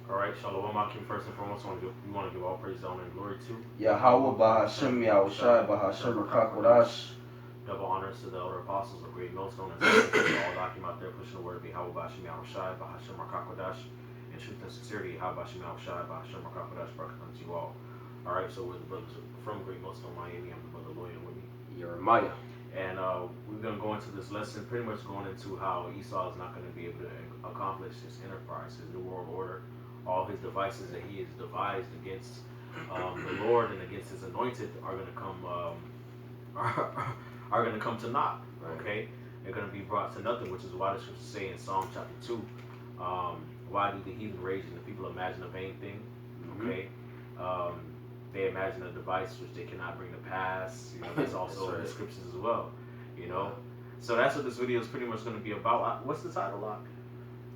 All right, Shalom Akim. First and foremost, we want to give all praise, honor, and glory to Yahweh Bahashem Yahushai Bahashem Rakakodash. double honors to the elder apostles of Great Millstone and sisters, to all Akim out there pushing the word of Yahweh Bahashem Yahushai Bahashem Rakakodash, in truth and sincerity, Yahweh Bahashem Yahushai Bahashem Rakakodash, barakat unto you all. All right, so we're the brothers from Great Millstone, Miami. I'm the brother Lloyd with me. Jeremiah. And we're going to go into this lesson pretty much going into how Esau is not going to be able to accomplish his enterprise, his new world order, all his devices that he has devised against the Lord and against his anointed are going to come are going to come to naught. Okay, they're going to be brought to nothing, which is why the scriptures say in Psalm chapter 2, why do the heathen rage and the people imagine a vain thing? Okay. They imagine a device which they cannot bring to pass. You know, that's also in the scriptures as well. You know, so that's what this video is pretty much going to be about. What's the title, Lock?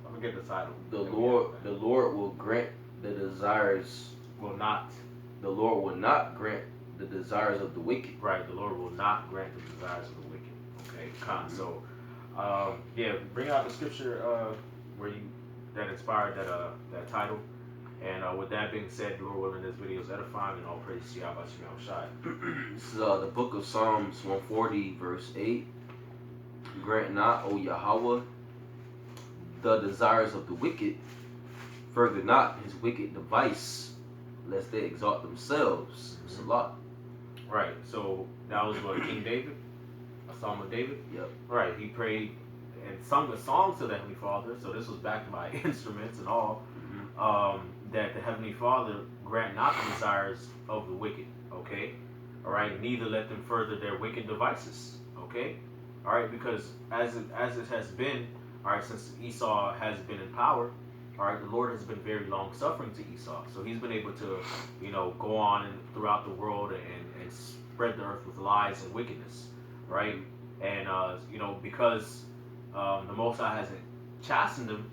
I forget the title. The Lord will grant the desires. Will not. The Lord will not grant the desires of the wicked. Right. The Lord will not grant the desires of the wicked. Okay. So, yeah, bring out the scripture where you that inspired that title. And with that being said, Lord willing, this video is edifying, and all praise to Yahweh Shai. This is the book of Psalms 140, verse 8. Grant not, O Yahweh, the desires of the wicked, further not his wicked device, lest they exalt themselves. It's a lot. Right, so that was what, King David? A Psalm of David? Yep. Right, he prayed and sung the songs to the Heavenly Father, so this was backed by instruments and all. That the Heavenly Father grant not the desires of the wicked, okay? All right, neither let them further their wicked devices, okay? All right, because as it has been, all right, since Esau has been in power, all right, the Lord has been very long suffering to Esau, so he's been able to, you know, go on throughout the world and spread the earth with lies and wickedness, right? And you know, because the Most High hasn't chastened him,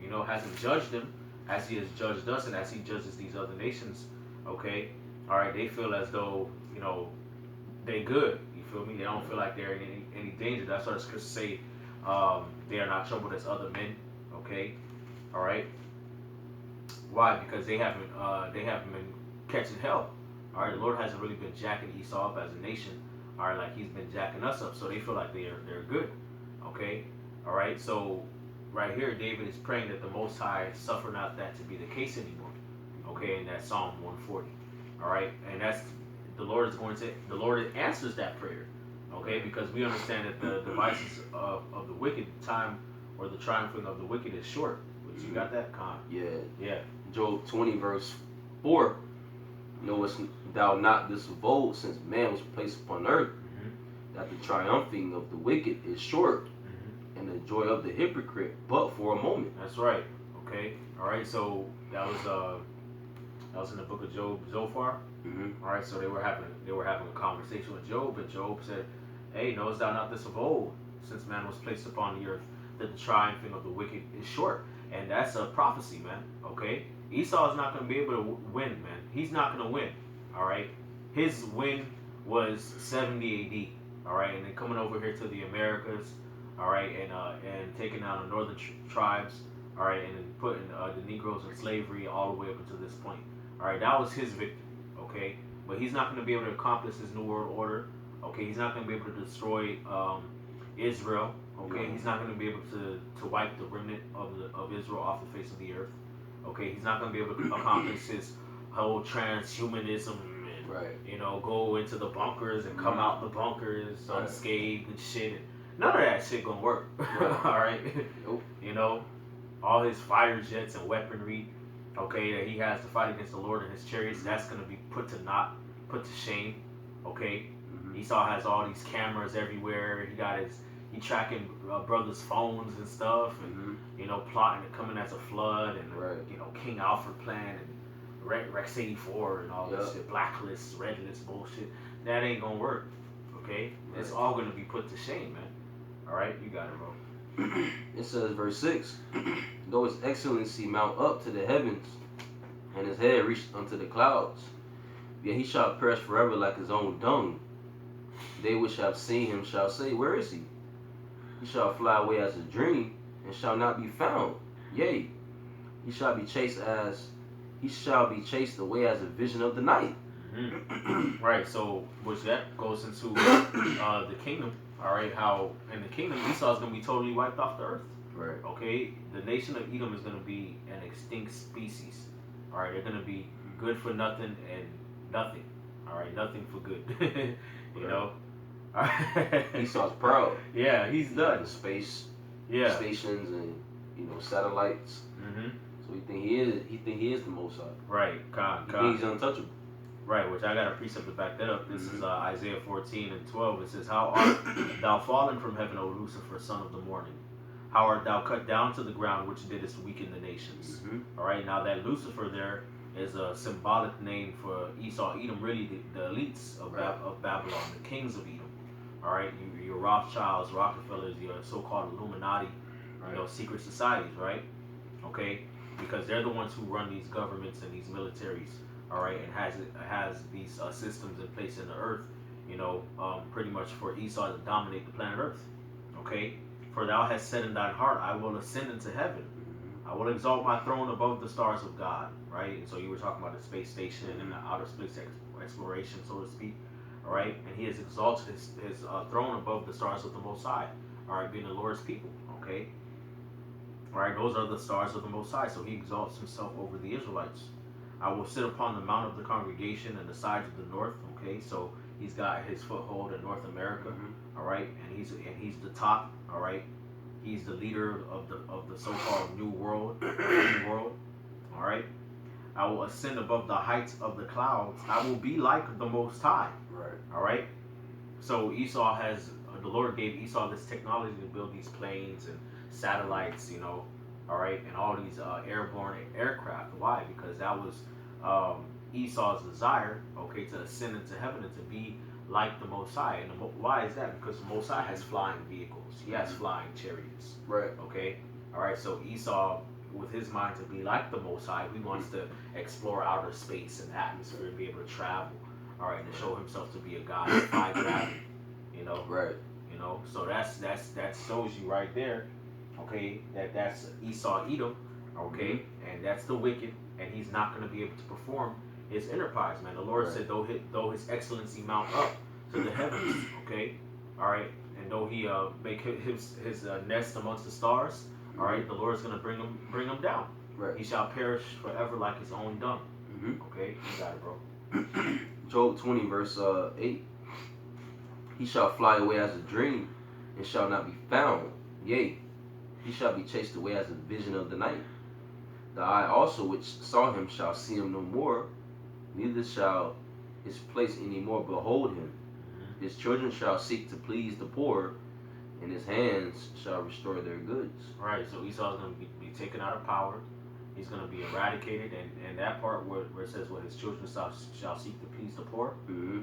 you know, hasn't judged him as he has judged us and as he judges these other nations, okay? All right, they feel as though, you know, they good, you feel me? They don't feel like they're in any danger. That's why the scriptures say they are not troubled as other men, okay? All right? Why? Because they haven't been catching hell. All right, the Lord hasn't really been jacking Esau up as a nation, all right, like he's been jacking us up, so they feel like they're good, okay? All right, so right here, David is praying that the Most High suffer not that to be the case anymore. Okay, in that Psalm 140. All right, and that's the Lord answers that prayer. Okay, because we understand that the devices of the wicked time or the triumphing of the wicked is short. But you got that, Khan? Yeah. Job 20, verse 4. Knowest thou not this of old, since man was placed upon earth, that the triumphing of the wicked is short, and the joy of the hypocrite but for a moment. That's right. Okay. All right. So that was in the book of Job, Zophar. All right. So they were having a conversation with Job, and Job said, "Hey, knowest thou not this of old, since man was placed upon the earth, that the triumphing of the wicked is short." And that's a prophecy, man. Okay. Esau is not going to be able to win, man. He's not going to win. All right. His win was 70 AD. All right, and then coming over here to the Americas. All right, and taking out the northern tribes, all right, and then putting the Negroes in slavery all the way up until this point. All right, that was his victory, okay? But he's not going to be able to accomplish his new world order, okay? He's not going to be able to destroy Israel, okay? He's not going to be able to wipe the remnant of Israel off the face of the earth, okay? He's not going to be able to accomplish his whole transhumanism and, you know, go into the bunkers and come out the bunkers unscathed and shit. None of that shit gonna work. All right. Nope. You know, all his fighter jets and weaponry, okay, that he has to fight against the Lord and his chariots, that's gonna be put to naught, put to shame. Okay. Esau has all these cameras everywhere. He tracking brothers' phones and stuff, and you know, plotting to come in as a flood, and you know, King Alfred plan and Rex 84 and all this shit, blacklist, red list bullshit. That ain't gonna work. Okay, it's all gonna be put to shame, man. All right, you got it, bro. It says, verse 6, though his excellency mount up to the heavens, and his head reach unto the clouds, yet he shall perish forever like his own dung. They which have seen him shall say, where is he? He shall fly away as a dream, and shall not be found. Yea, He shall be chased away as a vision of the night. Mm-hmm. Right. So, which that goes into the kingdom. All right. How in the kingdom Esau is going to be totally wiped off the earth. Right. Okay. The nation of Edom is going to be an extinct species. All right. They're going to be good for nothing and nothing. All right. Nothing for good. You know. All right. Esau's proud. Yeah, he's done. The space stations and satellites. Mm-hmm. So he think he is the Most High. Right. He think he's untouchable. Right, which I got a precept to back that up. This is Isaiah 14:12. It says, "How art thou fallen from heaven, O Lucifer, son of the morning? How art thou cut down to the ground, which didst weaken the nations?" Mm-hmm. All right, now that Lucifer there is a symbolic name for Esau, Edom, really the elites of Babylon, the kings of Edom. All right, your Rothschilds, Rockefellers, your so-called Illuminati, secret societies, right? Okay, because they're the ones who run these governments and these militaries. All right, and has these systems in place in the earth, pretty much for Esau to dominate the planet Earth. Okay, for thou hast said in thine heart, I will ascend into heaven. I will exalt my throne above the stars of God. Right, and so you were talking about the space station and the outer space exploration, so to speak. All right, and he has exalted his throne above the stars of the Most High. All right, being the Lord's people. Okay, all right, those are the stars of the Most High. So he exalts himself over the Israelites. I will sit upon the mount of the congregation and the sides of the north. Okay, so he's got his foothold in North America. All right, and he's the top. All right, he's the leader of the so-called New World. All right, I will ascend above the heights of the clouds. I will be like the Most High. Right. All right. So Esau the Lord gave Esau this technology to build these planes and satellites. All right, and all these airborne aircraft. Why? Because that was Esau's desire, to ascend into heaven and to be like the Most High. And why is that? Because the Most High has flying vehicles. He has flying chariots. Right. Okay. All right. So Esau, with his mind to be like the Most High, he wants to explore outer space and atmosphere and be able to travel. All right, to show himself to be a god, defy gravity. Right. So that shows you right there. Okay, that's Esau Edom, okay, and that's the wicked, and he's not going to be able to perform his enterprise, man. The Lord said, though his excellency mount up to the heavens, okay, all right, and though he make his nest amongst the stars, all right, the Lord's going to bring him down. Right. He shall perish forever like his own dung. Okay, you got it, bro. Job 20 verse 8. He shall fly away as a dream, and shall not be found. Yea, he shall be chased away as a vision of the night. The eye also which saw him shall see him no more, neither shall his place any more behold him. His children shall seek to please the poor, and his hands shall restore their goods. Right, so Esau is going to be taken out of power. He's going to be eradicated, and that part where it says, "His children shall seek to please the poor,"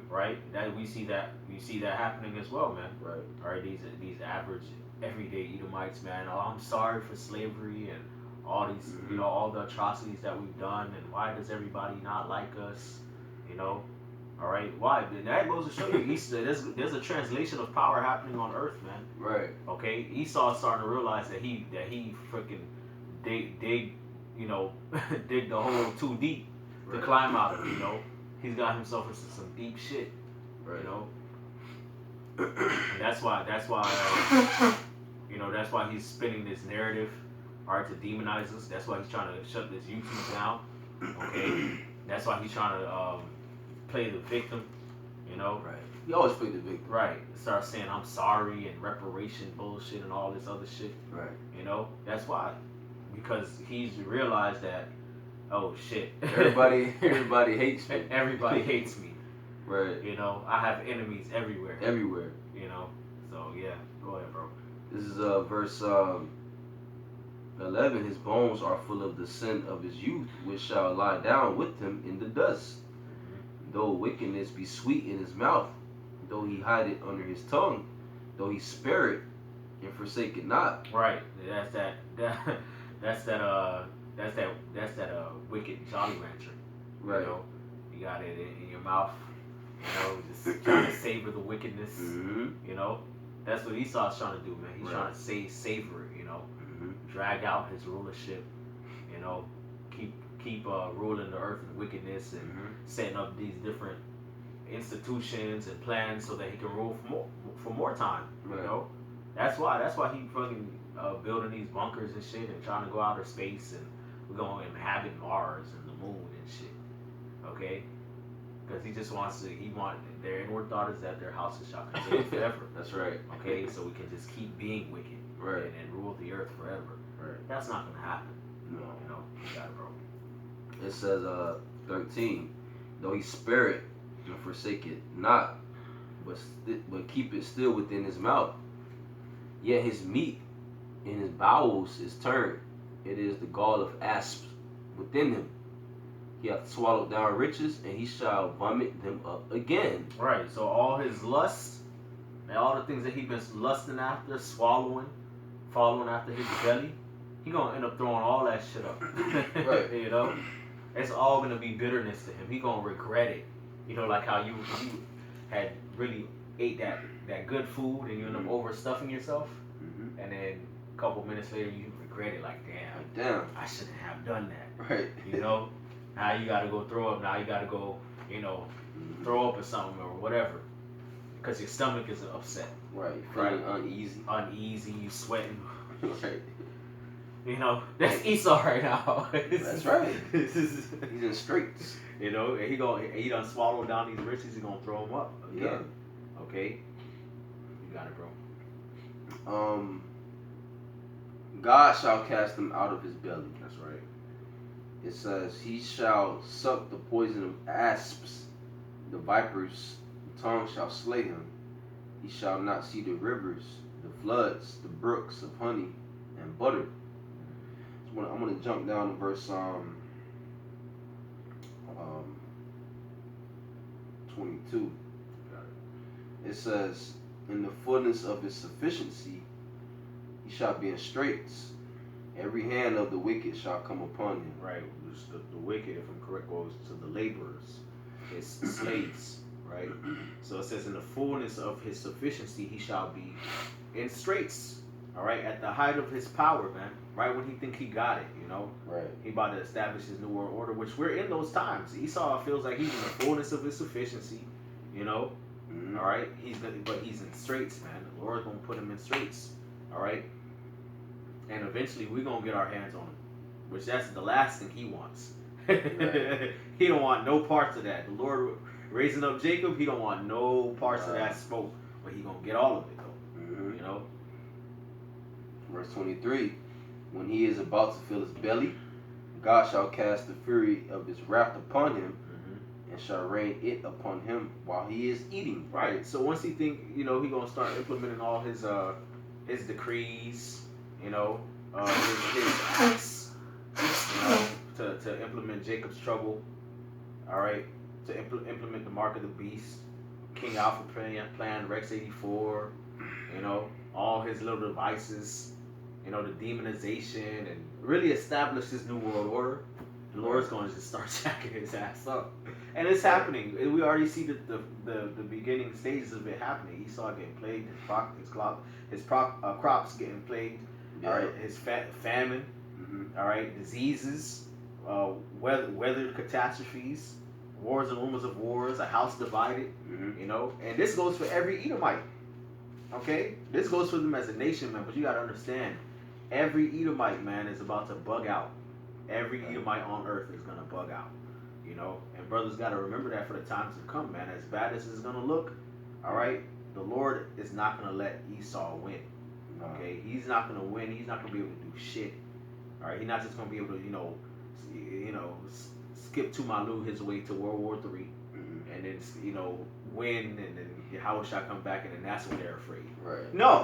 right? That we see that happening as well, man. Right. All right, these average everyday Edomites, man. Oh, I'm sorry for slavery and all these, all the atrocities that we've done, and why does everybody not like us? All right, why? And that goes to show you, there's a translation of power happening on earth, man. Right. Okay, Esau's starting to realize that he freaking dig dig the hole too deep to climb out of. He's got himself into some deep shit. Right. And that's why that's why he's spinning this narrative, all right, to demonize us. That's why he's trying to shut this YouTube down. Okay, that's why he's trying to play the victim. Right. He always played the victim. Right. Start saying I'm sorry and reparation bullshit and all this other shit. Right. That's why. Because he's realized that, oh shit. Everybody hates me. Everybody hates me. Right. I have enemies everywhere. Everywhere. So yeah, go ahead, bro. This is verse 11. His bones are full of the sin of his youth, which shall lie down with him in the dust. Though wickedness be sweet in his mouth, though he hide it under his tongue, though he spare it and forsake it not. Right. That's that wicked Jolly Rancher. Right. You got it in your mouth. Just trying to savor the wickedness. That's what Esau's trying to do, man. He's trying to savor it. Drag out his rulership. know, keep ruling the earth in wickedness and setting up these different institutions and plans so that he can rule for more time. You know, that's why he fucking building these bunkers and shit and trying to go outer space and we're gonna inhabit Mars and the moon and shit. Okay, because he just wants to. Their inward thought is that their houses shall continue forever. That's right. Okay, so we can just keep being wicked, right, and rule the earth forever. Right. That's not gonna happen. No. You know, you got it, bro. It says 13, though he spare it and forsake it not, but keep it still within his mouth. Yet his meat in his bowels is turned. It is the gall of asps within him. He hath swallowed down riches, and he shall vomit them up again. Right. So all his lusts and all the things that he been lusting after, following after his belly, he gonna end up throwing all that shit up. Right. You know, it's all gonna be bitterness to him. He gonna regret it. You know, like how you had really ate that good food and you end up overstuffing yourself, and then a couple minutes later you regret it. Like, damn, I shouldn't have done that. Right. You know, now you gotta go throw up. Now you gotta go, you know, throw up or something or whatever, because your stomach is upset. Right. Feeling uneasy. You sweating. Right. You know, that's Esau right now. That's right. He's in straits. You know, and he done swallowed down these riches. He gonna throw them up again. Yeah. Okay. You got it, bro. God shall cast him out of his belly. That's right. It says, he shall suck the poison of asps, the vipers, the tongue shall slay him. He shall not see the rivers, the floods, the brooks of honey and butter. So I'm going to jump down to verse 22. It says, in the fullness of his sufficiency, he shall be in straits. Every hand of the wicked shall come upon him. Right. The wicked, if I'm correct, goes to the laborers, his slaves. Right. So it says, in the fullness of his sufficiency, he shall be in straits. All right. At the height of his power, man. Right when he think he got it, you know. Right. He about to establish his new world order, which we're in those times. Esau feels like he's in the fullness of his sufficiency, you know. All right. But he's in straits, man. The Lord's gonna put him in straits. All right. And eventually we're gonna get our hands on him, which that's the last thing he wants. Right. He don't want no parts of that. The Lord raising up Jacob, he don't want no parts of that smoke, but he gonna get all of it though. You know. Verse 23, when he is about to fill his belly, God shall cast the fury of his wrath upon him, and shall rain it upon him while he is eating. Right. So once he think, you know, he gonna start implementing all his decrees, you know, his acts, you know, to implement Jacob's trouble. All right. To implement the mark of the beast, King Alpha plan, Rex 84, you know, all his little devices, you know, the demonization, and really establish his new world order. The Lord's going to just start jacking his ass up, and it's happening. We already see the beginning stages of it happening. Esau getting plagued, his crops getting plagued. Yeah. All right, his famine. All right, diseases, weather catastrophes, wars and rumors of wars, a house divided. You know, and this goes for every Edomite. Okay, this goes for them as a nation, man. But you got to understand, every Edomite, man, is about to bug out. Every Edomite on earth is gonna bug out, you know. And brothers got to remember that for the times to come, man. As bad as it's gonna look, all right, the Lord is not gonna let Esau win. Okay, he's not gonna win. He's not gonna be able to do shit. All right, he's not just gonna be able to, you know, skip to Malu his way to World War III, and then, you know, win, and then Yahushua come back, and then that's when they're afraid. Right. No,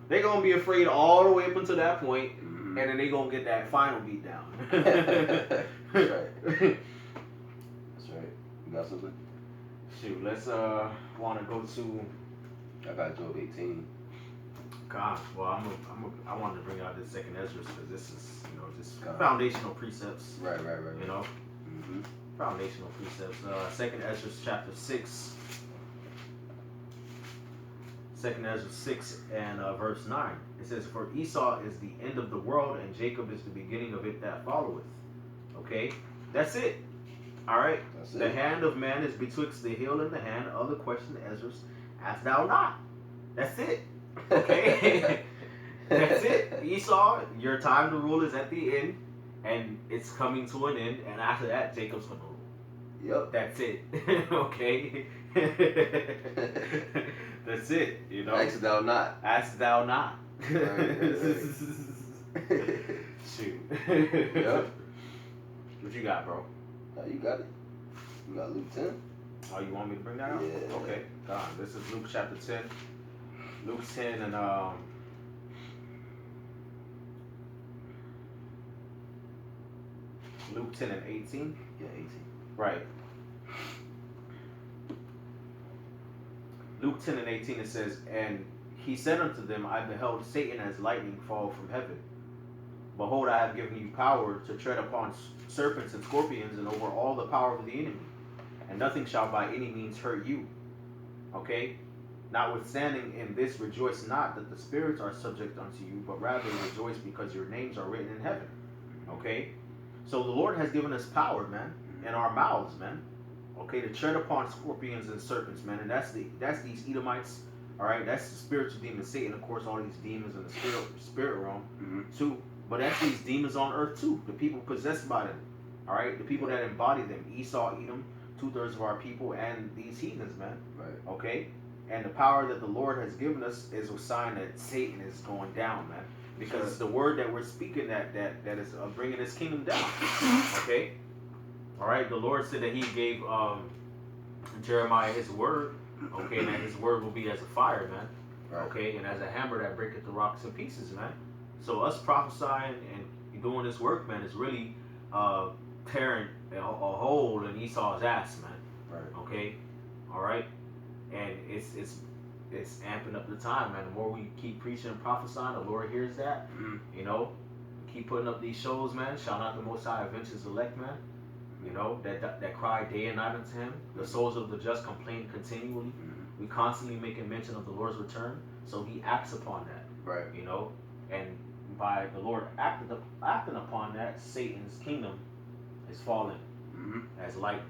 they're gonna be afraid all the way up until that point. And then they gonna get that final beat down. That's right. That's right. You got something? Shoot, let's want to go to. I got Job 18. Gosh, well, I wanted to bring out this second Ezra because this is, you know, just foundational precepts. Right. You know, foundational precepts. Second Ezra chapter 6. Second Ezra 6 and verse 9. It says, "For Esau is the end of the world, and Jacob is the beginning of it that followeth." Okay, that's it. All right. That's The it. hand of man is betwixt the heel and the hand. Other question, Ezra, ask thou not. That's it. Okay. That's it. Esau, your time to rule is at the end, and it's coming to an end. And after that, Jacob's gonna rule. Yep. That's it. Okay. That's it. You know. Ask thou not. Ask thou not. Right. Shoot. Yep. What you got, bro? You got it. You got Luke 10. Oh, you want me to bring that out? Yeah. Okay. God, this is Luke chapter 10. Luke 10 and Luke 10 and 18. Yeah, 18. Right. Luke 10 and 18, it says, "And he said unto them, I beheld Satan as lightning fall from heaven. Behold, I have given you power to tread upon serpents and scorpions and over all the power of the enemy, and nothing shall by any means hurt you." Okay? "Notwithstanding in this rejoice not that the spirits are subject unto you, but rather rejoice because your names are written in heaven." Okay? So the Lord has given us power, man, in our mouths, man. Okay, to tread upon scorpions and serpents, man, and that's these Edomites. All right, that's the spiritual demon Satan, of course, all these demons in the spirit realm too. But that's these demons on earth too. The people possessed by them. All right, the people that embody them. Esau, Edom, 2/3 of our people, and these heathens, man. Right. Okay, and the power that the Lord has given us is a sign that Satan is going down, man. Because it's the word that we're speaking that is bringing his kingdom down. Okay. All right, the Lord said that he gave Jeremiah his word, okay, and that his word will be as a fire, man, Right. okay, and as a hammer that breaketh the rocks in pieces, man. So us prophesying and doing this work, man, is really tearing a hole in Esau's ass, man. Right. Okay, all right, and it's amping up the time, man. The more we keep preaching and prophesying, the Lord hears that. You know, keep putting up these shows, man. Shall not the Most High avenge his elect, man? You know, that cry day and night unto him. The souls of the just complain continually. We constantly making mention of the Lord's return, so he acts upon that. Right. You know, and by the Lord acting upon that, Satan's kingdom is falling as light.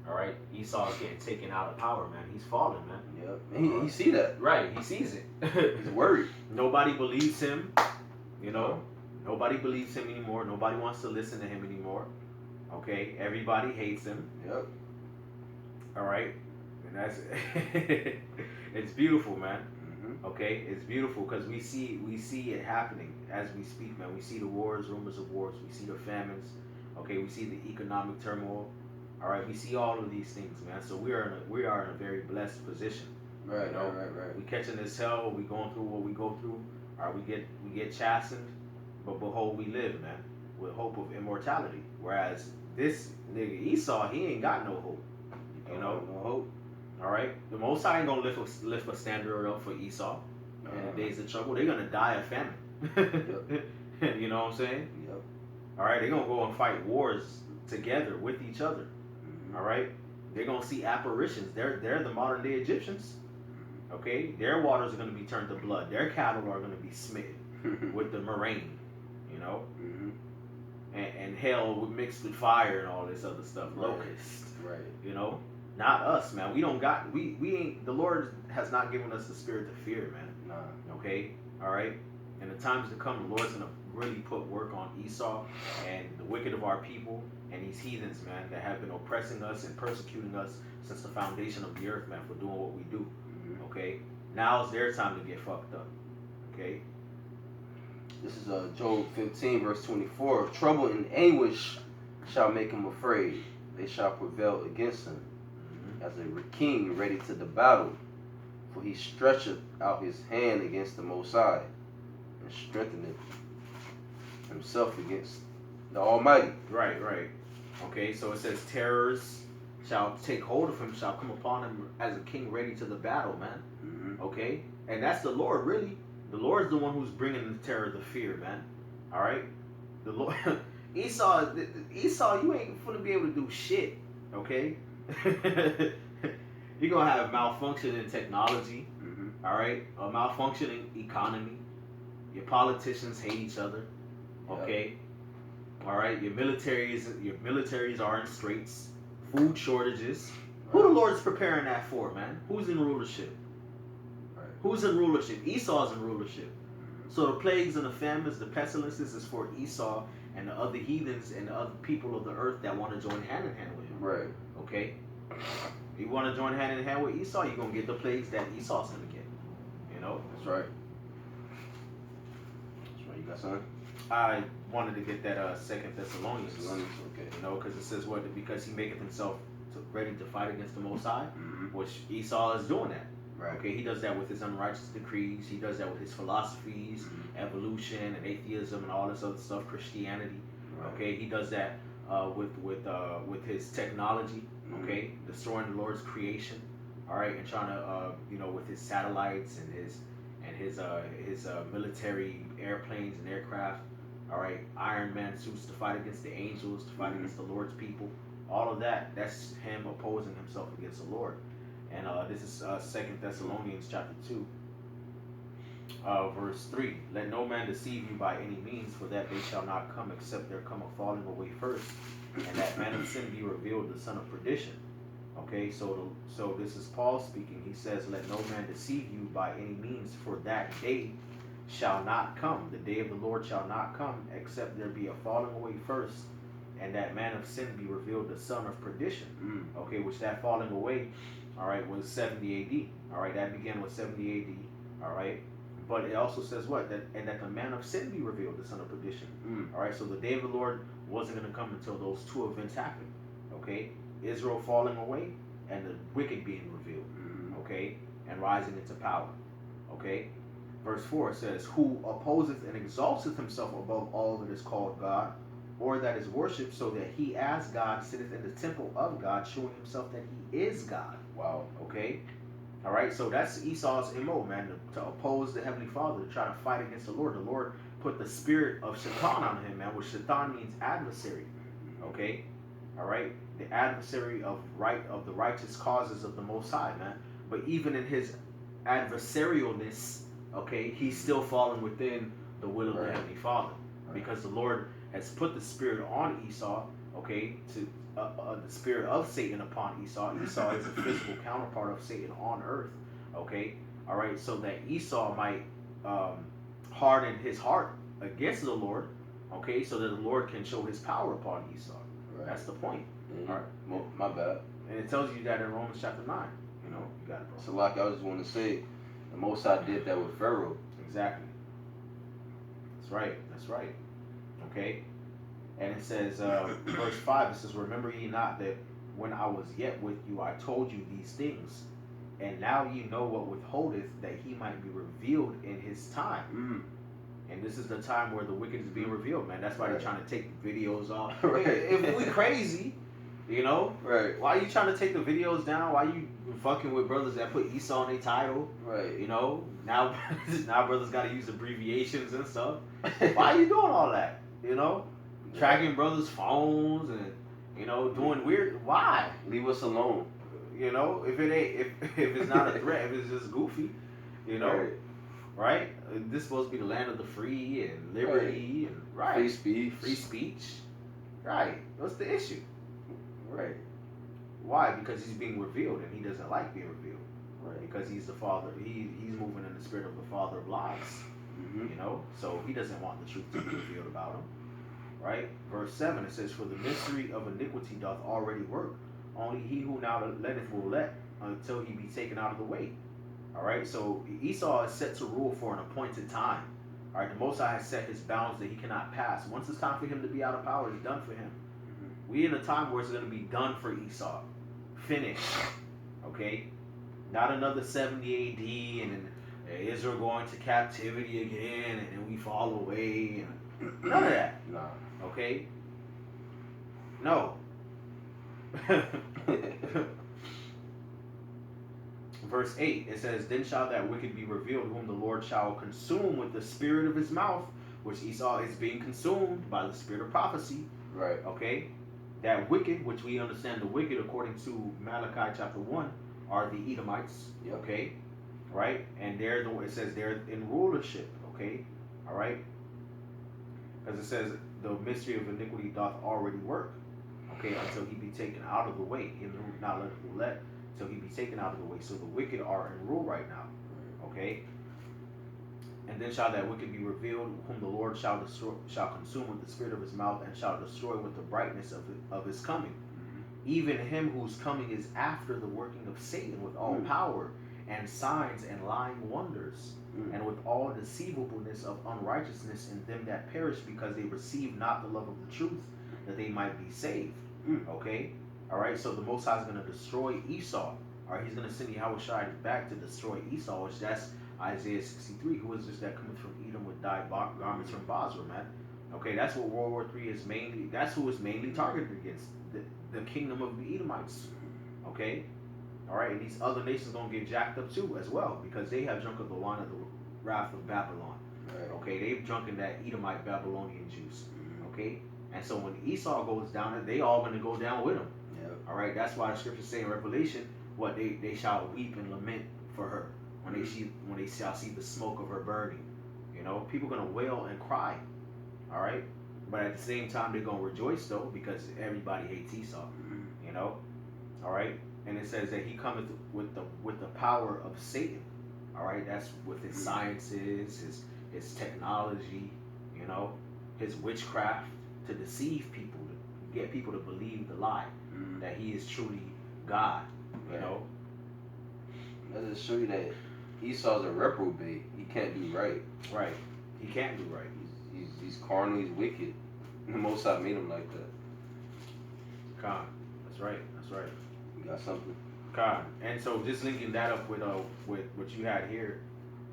All right, Esau is getting taken out of power, man. He's falling, man. Yep. He see that. Right, he sees it. He's worried. Nobody believes him. You know, nobody believes him anymore. Nobody wants to listen to him anymore. Okay, everybody hates him. Yep. All right, and that's it's beautiful, man. Okay, it's beautiful because we see it happening as we speak, man. We see the wars, rumors of wars. We see the famines. Okay, we see the economic turmoil. All right, we see all of these things, man. So we are in a very blessed position. Right. You know? Right. We catching this hell. We going through what we go through. All right, we get chastened, but behold, we live, man, with hope of immortality. Whereas this nigga Esau, he ain't got no hope. You know, No hope. all right. The Most High ain't gonna lift a standard up for Esau in the days of trouble. They're gonna die of famine. You know what I'm saying? Yep. All right. They're gonna go and fight wars together with each other. All right. They're gonna see apparitions. They're the modern day Egyptians. Okay. Their waters are gonna be turned to blood. Their cattle are gonna be smitten with the murrain. You know. And hell mixed with fire and all this other stuff. Right. Locust. Right. You know. Not us, man. We ain't. The Lord has not given us the spirit to fear, man. Nah. Okay. All right. In the times to come, the Lord's gonna really put work on Esau and the wicked of our people and these heathens, man, that have been oppressing us and persecuting us since the foundation of the earth, man, for doing what we do. Okay. Now's their time to get fucked up. Okay. This is Job 15, verse 24. Trouble and anguish shall make him afraid. They shall prevail against him as a king ready to the battle. For he stretcheth out his hand against the Most High and strengtheneth himself against the Almighty. Right. Okay, so it says terrors shall take hold of him, shall come upon him as a king ready to the battle, man. Okay? And that's the Lord, really. The Lord's the one who's bringing the terror, the fear, man. All right? The Lord, Esau, you ain't gonna be able to do shit, okay? You're gonna have malfunction in technology. All right, a malfunctioning economy. Your politicians hate each other. Okay. All right. Your militaries are in straits. Food shortages. Who the Lord's preparing that for, man? Who's in rulership? Right. Who's in rulership? Esau's in rulership. So the plagues and the famines, the pestilences is for Esau and the other heathens and the other people of the earth that want to join hand in hand with him. Right. Okay? You want to join hand in hand with Esau, you're going to get the plagues that Esau's going to get. You know? That's right. That's right. You got something? I wanted to get that Second Thessalonians. Okay. You know, because it says what? Because he maketh himself ready to fight against the Most High, Mm-hmm. which Esau is doing that. Right. Okay, he does that with his unrighteous decrees. He does that with his philosophies, evolution and atheism and all this other stuff, Christianity. Right. Okay, he does that with his technology. Okay, destroying the Lord's creation. All right, and trying to with his satellites and his military airplanes and aircraft. All right, Iron Man suits to fight against the angels, to fight against the Lord's people. All of that, that's him opposing himself against the Lord. And this is 2 Thessalonians chapter 2, verse 3. Let no man deceive you by any means, for that they shall not come except there come a falling away first, and that man of sin be revealed, the son of perdition. Okay, so this is Paul speaking. He says, let no man deceive you by any means, for that day shall not come. The day of the Lord shall not come, except there be a falling away first, and that man of sin be revealed, the son of perdition. Okay, which that falling away, all right, was 70 AD. All right, that began with 70 AD. All right, but it also says what? That the man of sin be revealed, the son of perdition. All right, so the day of the Lord wasn't going to come until those two events happened. Okay, Israel falling away and the wicked being revealed. Okay, and rising into power. Okay, verse 4 says, who opposeth and exalteth himself above all that is called God, or that is worshipped, so that he as God sitteth in the temple of God, showing himself that he is God. Wow. Okay? All right, so that's Esau's MO, man, to oppose the Heavenly Father, to try to fight against the Lord. The Lord put the spirit of Shaitan on him, man, which Shaitan means adversary. Okay? All right? The adversary of the righteous causes of the Most High, man. But even in his adversarialness, okay, he's still falling within the will of the Heavenly Father. Because the Lord has put the spirit on Esau, okay, to the spirit of Satan upon Esau. Esau is a physical counterpart of Satan on earth, okay, all right, so that Esau might harden his heart against the Lord, okay, so that the Lord can show his power upon Esau. Right. That's the point. All right, my bad. And it tells you that in Romans chapter 9. You know, you got it, bro. So, like I just want to say, the Most High did that with Pharaoh. Exactly. That's right. That's right. Okay. And it says, verse 5, it says, remember ye not that when I was yet with you, I told you these things, and now ye know what withholdeth, that he might be revealed in his time. And this is the time where the wicked is being revealed, man. That's why they're trying to take the videos off. If we crazy, you know, why are you trying to take the videos down? Why you fucking with brothers that put Esau in their title? You know, now brothers got to use abbreviations and stuff. Why are you doing all that? You know, tracking brothers' phones and, you know, doing weird. Why? Leave us alone. You know, if it ain't, if it's not a threat, if it's just goofy, you know, right? This is supposed to be the land of the free and liberty and free speech, right? What's the issue? Why? Because he's being revealed and he doesn't like being revealed. Because he's the father. He's moving in the spirit of the father of lies. You know, so he doesn't want the truth to be revealed about him. Right? Verse 7, it says, for the mystery of iniquity doth already work. Only he who now letteth will let until he be taken out of the way. All right, so Esau is set to rule for an appointed time. All right, the Most High has set his bounds that he cannot pass. Once it's time for him to be out of power, it's done for him. We in a time where it's going to be done for Esau. Finished. Okay? Not another 70 AD and then Israel going to captivity again and then we fall away. And none of that. Nah. Okay? No. Verse 8, it says, then shall that wicked be revealed, whom the Lord shall consume with the spirit of his mouth, which Esau is being consumed by the spirit of prophecy. Okay? That wicked, which we understand the wicked according to Malachi chapter 1, are the Edomites. Okay? right? And it says they're in rulership, okay, all right, because it says the mystery of iniquity doth already work, okay, until he be taken out of the way. Him who not let till he be taken out of the way. So the wicked are in rule right now, okay. And then shall that wicked be revealed, whom the Lord shall consume with the spirit of his mouth, and shall destroy with the brightness of his coming. Even him whose coming is after the working of Satan with all power and signs and lying wonders, and with all deceivableness of unrighteousness in them that perish, because they receive not the love of the truth, that they might be saved. Okay? All right, so the Most High is going to destroy Esau. All right, he's going to send Yahushua back to destroy Esau, which that's Isaiah 63. Who is this that cometh from Edom with dyed garments from Basra, man? Okay, that's what World War III is mainly, that's who it's mainly targeted against. The kingdom of the Edomites. Okay? Alright, and these other nations gonna get jacked up too as well, because they have drunk of the wine of the wrath of Babylon. Right. Okay, they've drunk in that Edomite Babylonian juice. Okay? And so when Esau goes down, they all gonna go down with him. Yep. Alright, that's why the scriptures say in Revelation, what they shall weep and lament for her when they shall see the smoke of her burning. You know, people gonna wail and cry. Alright? But at the same time, they're gonna rejoice though, because everybody hates Esau. You know, all right. And it says that he cometh with the power of Satan. All right, that's with his sciences, his technology. You know, his witchcraft to deceive people, to get people to believe the lie that he is truly God. You know, that just show you that Esau's a reprobate. He can't do right. Right. He can't do right. He's carnal, he's wicked. The Most High made him like that. God, that's right. That's right. You got something? God, and so just linking that up with what you had here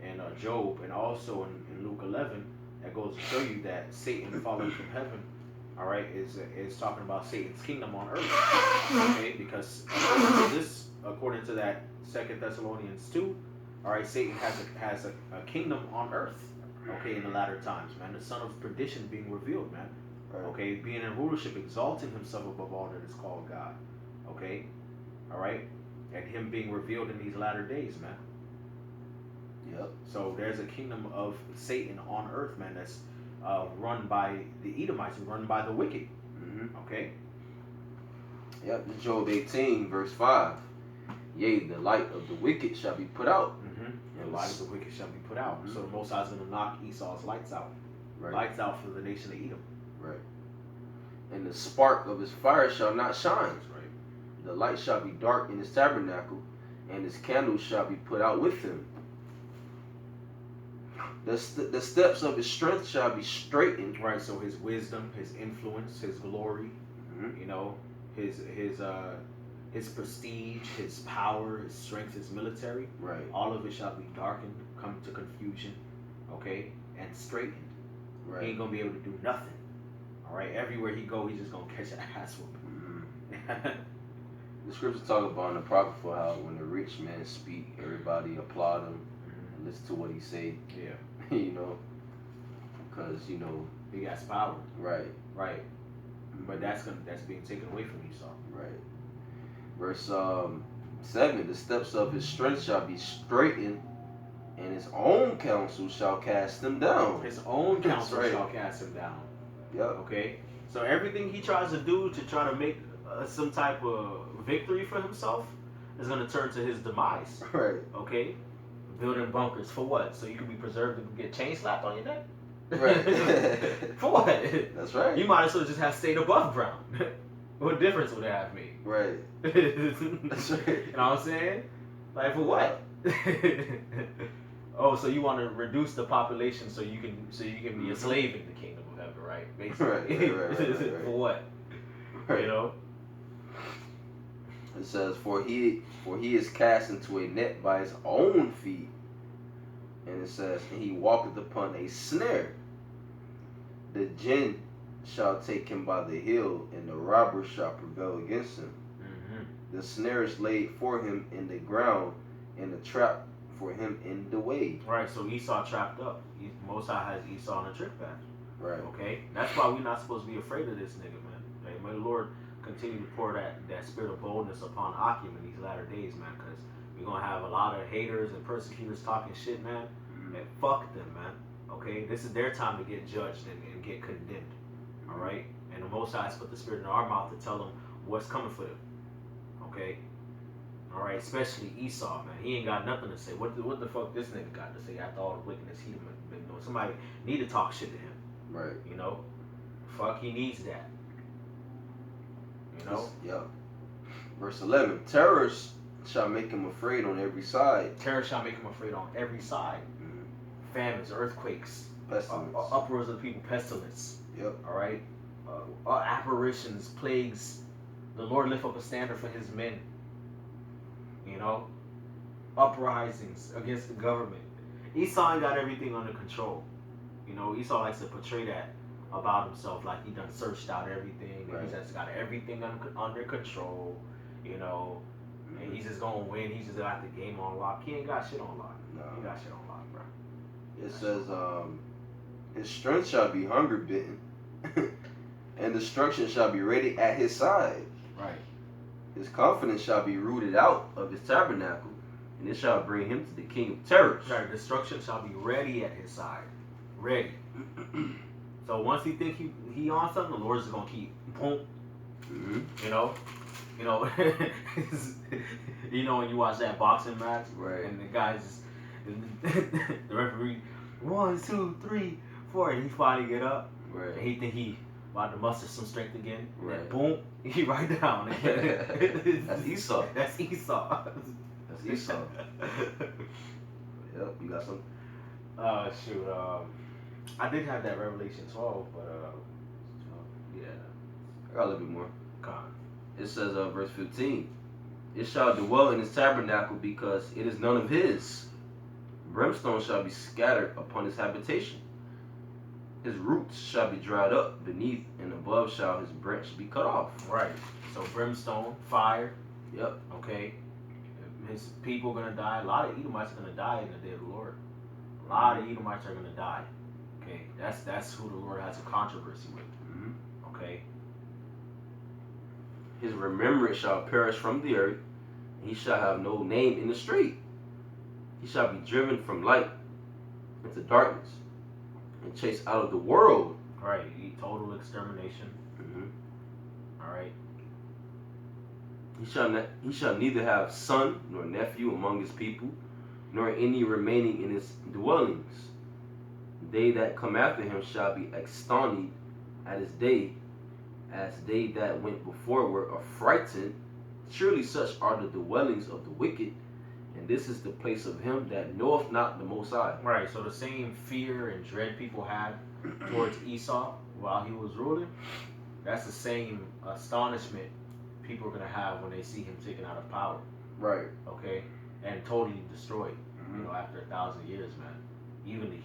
in Job, and also in Luke 11, that goes to show you that Satan falling from heaven, all right, is talking about Satan's kingdom on earth, okay? Because according to that 2 Thessalonians 2, all right, Satan has a kingdom on earth. Okay, in the latter times, man, the son of perdition being revealed, man. Right. Okay, being in rulership, exalting himself above all that is called God. Okay, all right, and him being revealed in these latter days, man. Yep. So there's a kingdom of Satan on earth, man. That's run by the Edomites, run by the wicked. Okay. Yep. Job 18, verse 5. Yea, the light of the wicked shall be put out. The light of the wicked shall be put out. So the Most High is going to knock Esau's lights out. Right. Lights out for the nation of Edom. Right. And the spark of his fire shall not shine. That's right. The light shall be dark in his tabernacle, and his candles shall be put out with him. The steps of his strength shall be straightened. Right. So his wisdom, his influence, his glory, you know, his prestige, his power, his strength, his military. Right. All of it shall be darkened, come to confusion, okay, and straightened. Right. He ain't gonna be able to do nothing. All right. Everywhere he go, he's just gonna catch an ass whooping. The scriptures talk about in the Apocrypha how when the rich man speak, everybody applaud him and listen to what he say. Yeah. You know, because you know he got power. Right. Right. But that's being taken away from Esau. Right. Verse 7, the steps of his strength shall be straightened, and his own counsel shall cast him down. His own counsel shall cast him down. Yep. Okay? So everything he tries to do to try to make some type of victory for himself is going to turn to his demise. Right. Okay? Building bunkers. For what? So you can be preserved and get chain slapped on your neck? Right. For what? That's right. You might as well just have stayed above ground. What difference would it have made? Right. That's right. You know what I'm saying? Like, for what? Oh, so you want to reduce the population so you can be a slave in the kingdom of heaven, right? Basically. Right. For what? Right. You know? It says, for he is cast into a net by his own feet. And it says, and he walketh upon a snare. The jinn shall take him by the heel, and the robber shall prevail against him. The snare is laid for him in the ground, and the trap for him in the way. Right, so Esau trapped up. Most High has Esau on a trick path. Right. Okay? That's why we're not supposed to be afraid of this nigga, man. Like, may the Lord continue to pour that spirit of boldness upon Akim in these latter days, man, because We're gonna have a lot of haters and persecutors talking shit, man. And fuck them, man. Okay, this is their time to get judged and get condemned. All right, and the Most High has put the Spirit in our mouth to tell them what's coming for them. Okay, all right, especially Esau, man. He ain't got nothing to say. What the fuck this nigga got to say after all the wickedness he been doing? Somebody need to talk shit to him. Right. You know, fuck, he needs that. You know. Yeah. Verse 11: Terrors shall make him afraid on every side. Terror shall make him afraid on every side. Famines, earthquakes, Pestilence. uproars of the people, pestilence. Yep. All right. Apparitions, plagues. The Lord lift up a standard for His men. You know, uprisings against the government. Esau ain't got everything under control. You know, Esau likes to portray that about himself, like he done searched out everything, and he's just got everything under control. You know, and he's just gonna win. He's just got the game on lock. He ain't got shit on lock. No. He got shit on lock, bro. It says, his strength shall be hunger bitten, and destruction shall be ready at his side. Right. His confidence shall be rooted out of his tabernacle, and it shall bring him to the king of terrors. Right. Destruction shall be ready at his side. Ready. So once he think he on something, the Lord's just gonna keep boom. You know. You know, when you watch that boxing match, right, and the guys, the referee, 1, 2, 3, 4, and he finally get up, right, and he think he about to muster some strength again, right, and boom, he right down again. That's Esau. That's Esau. That's Esau. Yep, you got something? Shoot, I did have that Revelation 12, but yeah, I got a little bit more. Con. It says, verse 15, it shall dwell in his tabernacle because it is none of his. Brimstone shall be scattered upon his habitation. His roots shall be dried up beneath, and above shall his branch be cut off. Right. So brimstone, fire. Yep. Okay. His people are gonna die. A lot of Edomites are gonna die in the day of the Lord. A lot of Edomites are gonna die. Okay. That's who the Lord has a controversy with. Okay. His remembrance shall perish from the earth, and he shall have no name in the street. He shall be driven from light into darkness, and chased out of the world. Right, total extermination. All right. He shall neither have son nor nephew among his people, nor any remaining in his dwellings. They that come after him shall be extonished at his day, as they that went before were affrighted. Surely such are the dwellings of the wicked, and this is the place of him that knoweth not the Most High. Right, so the same fear and dread people had towards Esau while he was ruling, that's the same astonishment people are going to have when they see him taken out of power. Right. Okay? And totally destroyed, after 1,000 years, man. Even the